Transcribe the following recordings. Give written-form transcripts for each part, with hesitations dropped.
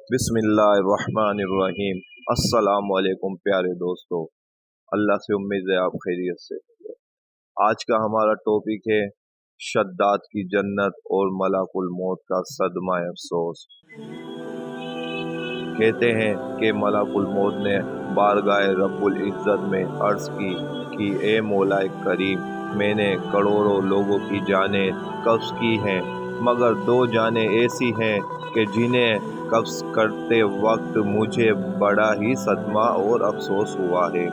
बिस्मिल्लाहिर्रहमानिर्रहीम। अस्सलाम वालेकुम प्यारे दोस्तों, अल्लाह से उम्मीद है आप खैरियत से होंगे। आज का हमारा टॉपिक है शद्दाद की जन्नत और मलाकुल मौत का सदमा अफसोस। कहते हैं कि मलाकुल मौत ने बारगाह रब्बुल इज़्ज़त में अर्ज़ की कि ए मौलाए करीम, मैंने करोड़ों लोगों की जानें कब्ज़ की हैं, मगर दो जानें ऐसी हैं कि जिन्हें कब्ज़ करते वक्त मुझे बड़ा ही सदमा और अफसोस हुआ है।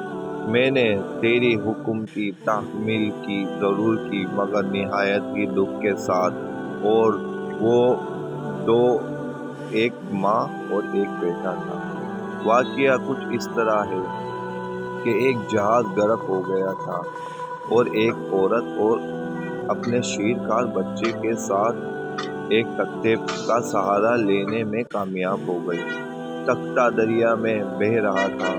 मैंने तेरी हुक्म की तहमील की ज़रूर की, मगर निहायत ही दुख के साथ, और वो दो, एक माँ और एक बेटा था। वाक़या कुछ इस तरह है कि एक जहाज़ गर्क हो गया था और एक औरत और अपने शीरखार बच्चे के साथ एक तख्ते का सहारा लेने में कामयाब हो गई। तख्ता दरिया में बह रहा था।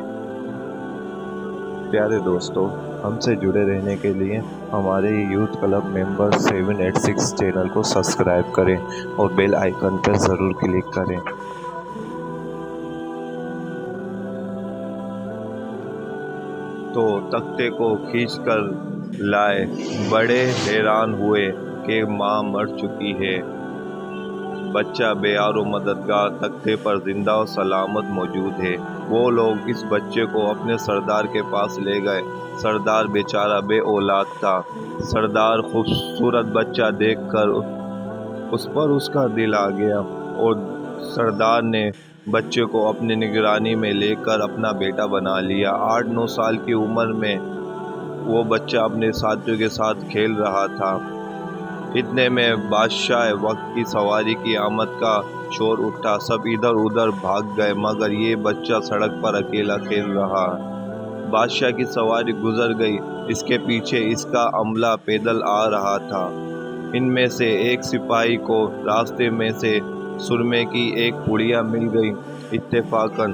प्यारे दोस्तों, हमसे जुड़े रहने के लिए हमारे यूथ क्लब मेंबर 786 चैनल को सब्सक्राइब करें और बेल आइकन पर ज़रूर क्लिक करें। तो तख्ते को खींचकर लाए, बड़े हैरान हुए कि माँ मर चुकी है। बच्चा बेयारो मददगार तख्ते पर जिंदा और सलामत मौजूद है। वो लोग इस बच्चे को अपने सरदार के पास ले गए। सरदार बेचारा बे औलाद था। सरदार खूबसूरत बच्चा देखकर उस पर उसका दिल आ गया और सरदार ने बच्चे को अपनी निगरानी में लेकर अपना बेटा बना लिया। 8-9 साल की उम्र में वो बच्चा अपने साथियों के साथ खेल रहा था। इतने में बादशाह वक्त की सवारी की आमद का शोर उठा। सब इधर उधर भाग गए, मगर ये बच्चा सड़क पर अकेला खेल रहा। बादशाह की सवारी गुजर गई, इसके पीछे इसका अमला पैदल आ रहा था। इनमें से एक सिपाही को रास्ते में से सुरमे की एक पुड़िया मिल गई। इत्तेफाकन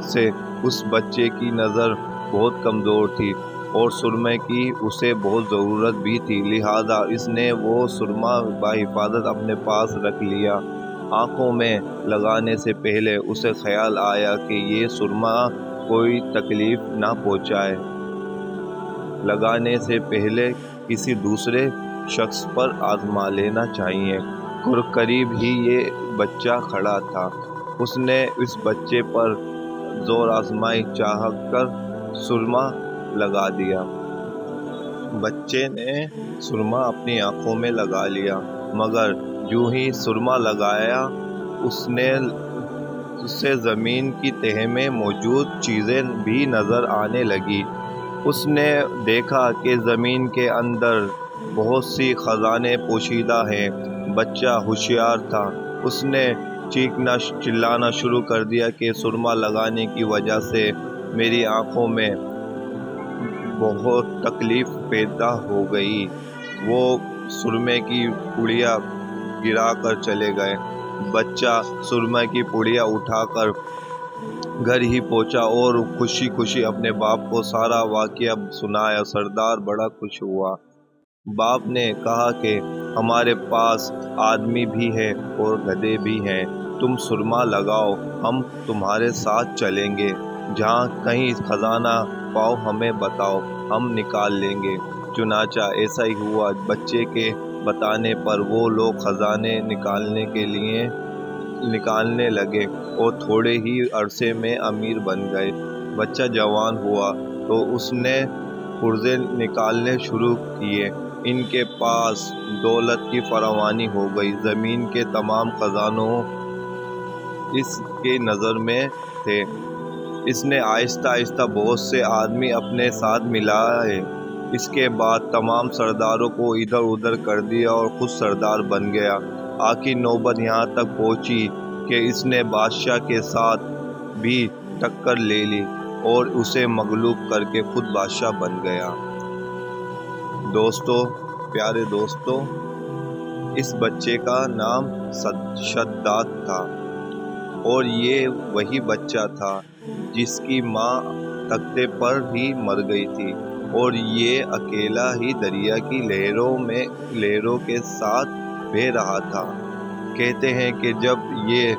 से उस बच्चे की नज़र बहुत कमज़ोर थी और सुरमे की उसे बहुत ज़रूरत भी थी, लिहाजा इसने वो सुरमा बाहिफाजत अपने पास रख लिया। आँखों में लगाने से पहले उसे ख्याल आया कि ये सुरमा कोई तकलीफ़ ना पहुँचाए। लगाने से पहले किसी दूसरे शख्स पर आजमा लेना चाहिए। करीब ही ये बच्चा खड़ा था। उसने इस बच्चे पर जोर आजमाई चाहकर सुरमा लगा दिया। बच्चे ने सुरमा अपनी आंखों में लगा लिया, मगर यूं ही सुरमा लगाया उससे ज़मीन की तह में मौजूद चीज़ें भी नज़र आने लगी। उसने देखा कि ज़मीन के अंदर बहुत सी खजाने पोशीदा हैं। बच्चा होशियार था। उसने चीखना चिल्लाना शुरू कर दिया कि सुरमा लगाने की वजह से मेरी आँखों में बहुत तकलीफ़ पैदा हो गई। वो सुरमे की पुड़िया गिरा कर चले गए। बच्चा सुरमे की पुड़िया उठाकर घर ही पहुंचा और खुशी खुशी अपने बाप को सारा वाक़या सुनाया। सरदार बड़ा खुश हुआ। बाप ने कहा कि हमारे पास आदमी भी है और गधे भी हैं, तुम सुरमा लगाओ, हम तुम्हारे साथ चलेंगे। जहाँ कहीं खजाना पाओ हमें बताओ, हम निकाल लेंगे। चुनाचा ऐसा ही हुआ। बच्चे के बताने पर वो लोग खजाने निकालने लगे और थोड़े ही अरसे में अमीर बन गए। बच्चा जवान हुआ तो उसने पुर्जे निकालने शुरू किए। इनके पास दौलत की फरावानी हो गई। ज़मीन के तमाम खजानों इसके नज़र में थे। इसने आहिस्ता आहिस्ता बहुत से आदमी अपने साथ मिलाए। इसके बाद तमाम सरदारों को इधर उधर कर दिया और खुद सरदार बन गया। आखिर नौबत यहाँ तक पहुँची कि इसने बादशाह के साथ भी टक्कर ले ली और उसे मगलूब करके खुद बादशाह बन गया। दोस्तों, प्यारे दोस्तों, इस बच्चे का नाम शद्दाद था और ये वही बच्चा था जिसकी माँ तख्ते पर ही मर गई थी और ये अकेला ही दरिया की लहरों के साथ बह रहा था। कहते हैं कि जब ये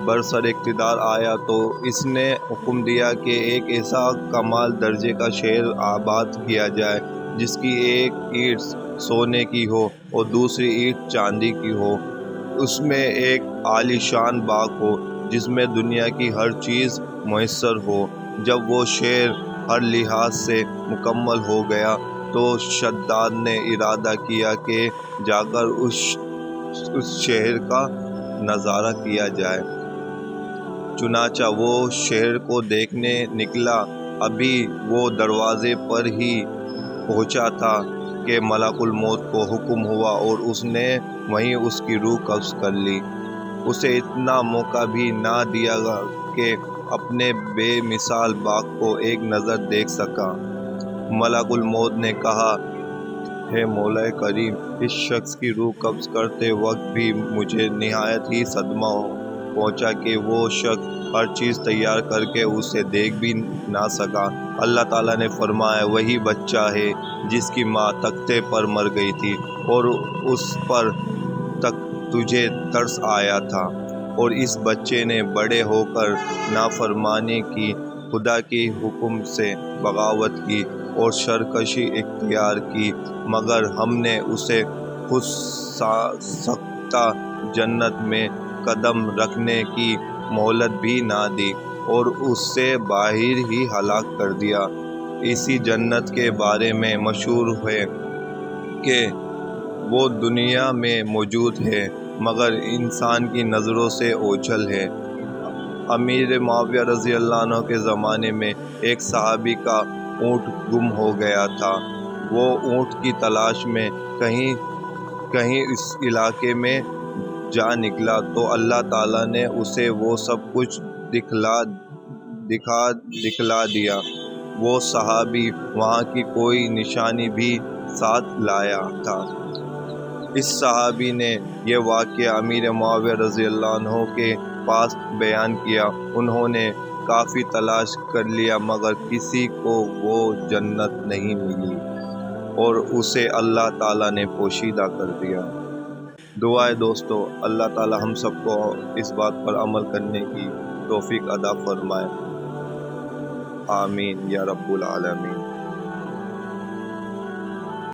برسر اقتدار آیا تو اس نے حکم دیا کہ ایک ایسا کمال درجے کا شہر آباد کیا جائے جس کی ایک اینٹ سونے کی ہو اور دوسری اینٹ چاندی کی ہو، اس میں ایک عالی شان باغ ہو جس میں دنیا کی ہر چیز میسر ہو۔ جب وہ شہر ہر لحاظ سے مکمل ہو گیا تو شداد نے ارادہ کیا کہ جا کر اس شہر کا نظارہ کیا جائے۔ چنانچہ وہ شہر کو دیکھنے نکلا۔ ابھی وہ دروازے پر ہی پہنچا تھا کہ ملک الموت کو حکم ہوا اور اس نے وہیں اس کی روح قبض کر لی۔ اسے اتنا موقع بھی نہ دیا کہ اپنے بے مثال باغ کو ایک نظر دیکھ سکا۔ ملک الموت نے کہا، ہے مولا کریم، اس شخص کی روح قبض کرتے وقت بھی مجھے نہایت ہی صدمہ پہنچا کہ وہ شخص ہر چیز تیار کر کے اسے دیکھ بھی نہ سکا۔ اللہ تعالیٰ نے فرمایا، وہی بچہ ہے جس کی ماں تختے پر مر گئی تھی اور اس پر تجھے ترس آیا تھا، اور اس بچے نے بڑے ہو کر نافرمانی کی، خدا کی حکم سے بغاوت کی اور سرکشی اختیار کی، مگر ہم نے اسے خود ساختہ جنت میں قدم رکھنے کی مہلت بھی نہ دی اور اسے باہر ہی ہلاک کر دیا۔ اسی جنت کے بارے میں مشہور ہے کہ وہ دنیا میں موجود ہے مگر انسان کی نظروں سے اوجھل ہے۔ امیر معاویہ رضی اللہ عنہ کے زمانے میں ایک صحابی کا اونٹ گم ہو گیا تھا۔ وہ اونٹ کی تلاش میں کہیں اس علاقے میں جا نکلا تو اللہ تعالیٰ نے اسے وہ سب کچھ دکھلا دیا۔ وہ صحابی وہاں کی کوئی نشانی بھی ساتھ لایا تھا۔ اس صحابی نے یہ واقعہ امیر معاویہ رضی اللہ عنہ کے پاس بیان کیا۔ انہوں نے کافی تلاش کر لیا مگر کسی کو وہ جنت نہیں ملی اور اسے اللہ تعالیٰ نے پوشیدہ کر دیا۔ دعائے دوستو، اللہ تعالیٰ ہم سب کو اس بات پر عمل کرنے کی توفیق عطا فرمائے۔ آمین یا رب العالمین۔